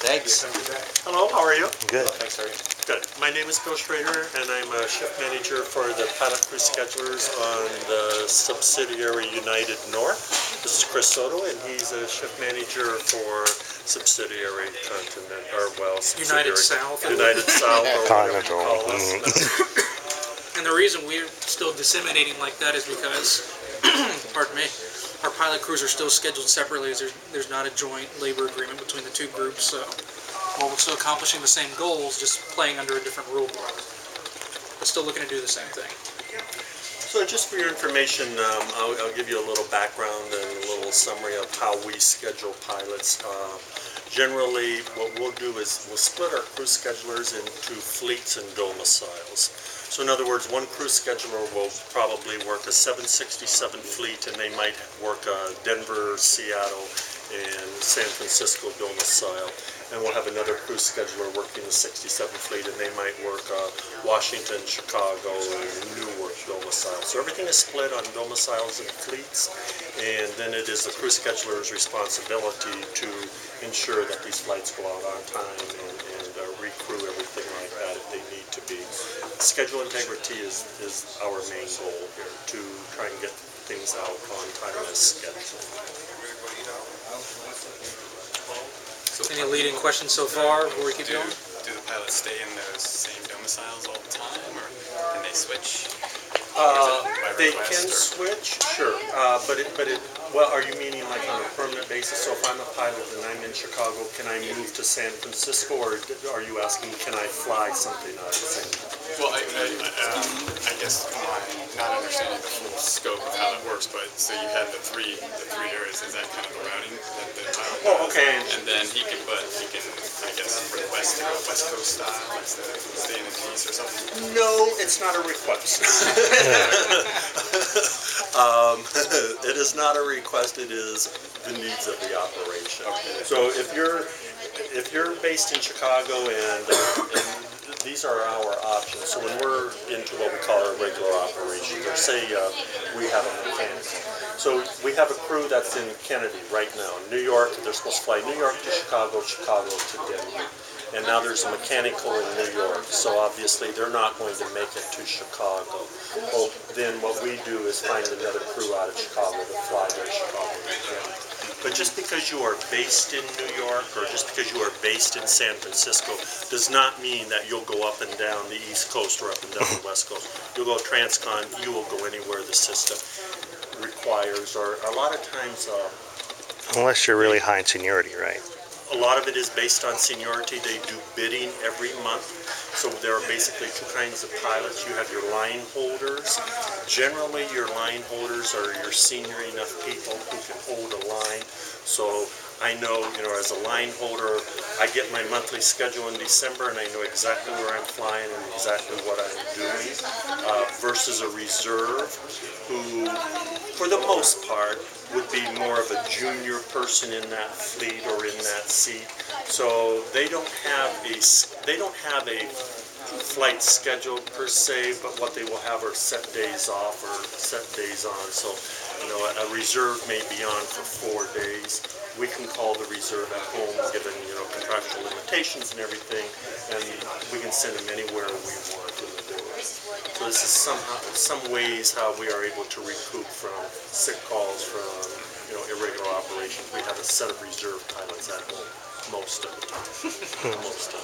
Thanks. Hello, how are you? Good. Thanks, how are you? Good. My name is Bill Schrader, and I'm a shift manager for the pilot crew schedulers on the Subsidiary United North. This is Chris Soto, and he's a shift manager for Subsidiary Continental, or well, United South. United South, or whatever you call us. And the reason we're still disseminating like that is because, pardon me, our pilot crews are still scheduled separately. There's not a joint labor agreement between the two groups, so while we're still accomplishing the same goals, just playing under a different rule book. But still looking to do the same thing. So just for your information, I'll give you a little background and a little summary of how we schedule pilots. Generally, what we'll do is we'll split our crew schedulers into fleets and domiciles. So in other words, one crew scheduler will probably work a 767 fleet, and they might work Denver, Seattle, and San Francisco domicile. And we'll have another crew scheduler working the 67 fleet, and they might work Washington, Chicago, and Newark domicile. So everything is split on domiciles and fleets, and then it is the crew scheduler's responsibility to ensure that these flights go out on time and recrew everything like that if they need to be. Schedule integrity is our main goal here, to try and get things out on time as scheduled. Any leading questions so far before we keep going? Do the pilots stay in those same domiciles all the time, or can they switch? They can switch, sure, well, are you meaning like on a permanent basis? So if I'm a pilot and I'm in Chicago, can I move to San Francisco, or are you asking can I fly something out of San Francisco? Well, I guess not understanding the full scope of how that works, but so you had the three areas. Is that kind of the routing that the pilot does? Oh, okay. And then he can, I guess, request to go West Coast style instead of staying in the East or something. No, it's not a request. It is not a request. It is the needs of the operation. Okay. So if you're based in Chicago and these are our options. So when we're into what we call our regular operations, or say we have a mechanic. So we have a crew that's in Kennedy right now. In New York, they're supposed to fly New York to Chicago, Chicago to Denver. And now there's a mechanical in New York, so obviously they're not going to make it to Chicago. Well, then what we do is find another crew out of Chicago to fly to Chicago again. But just because you are based in New York, or just because you are based in San Francisco, does not mean that you'll go up and down the East Coast or up and down the West Coast. You'll go transcon, you will go anywhere the system requires, or a lot of times... Unless you're really high in seniority, right? A lot of it is based on seniority. They do bidding every month. So there are basically two kinds of pilots. You have your line holders. Generally, your line holders are your senior enough people who can hold a line. So I know, as a line holder, I get my monthly schedule in December, and I know exactly where I'm flying and exactly what I'm doing, versus a reserve who, for the most part, would be more of a junior person in that fleet or in that seat. So they don't have a flight schedule per se, but what they will have are set days off or set days on. So, a reserve may be on for 4 days. We can call the reserve at home, given contractual limitations and everything, and we can send them anywhere we want them to do it. So this is some ways how we are able to recoup from sick calls, from irregular operations. We have a set of reserve pilots at home most of the time. Most of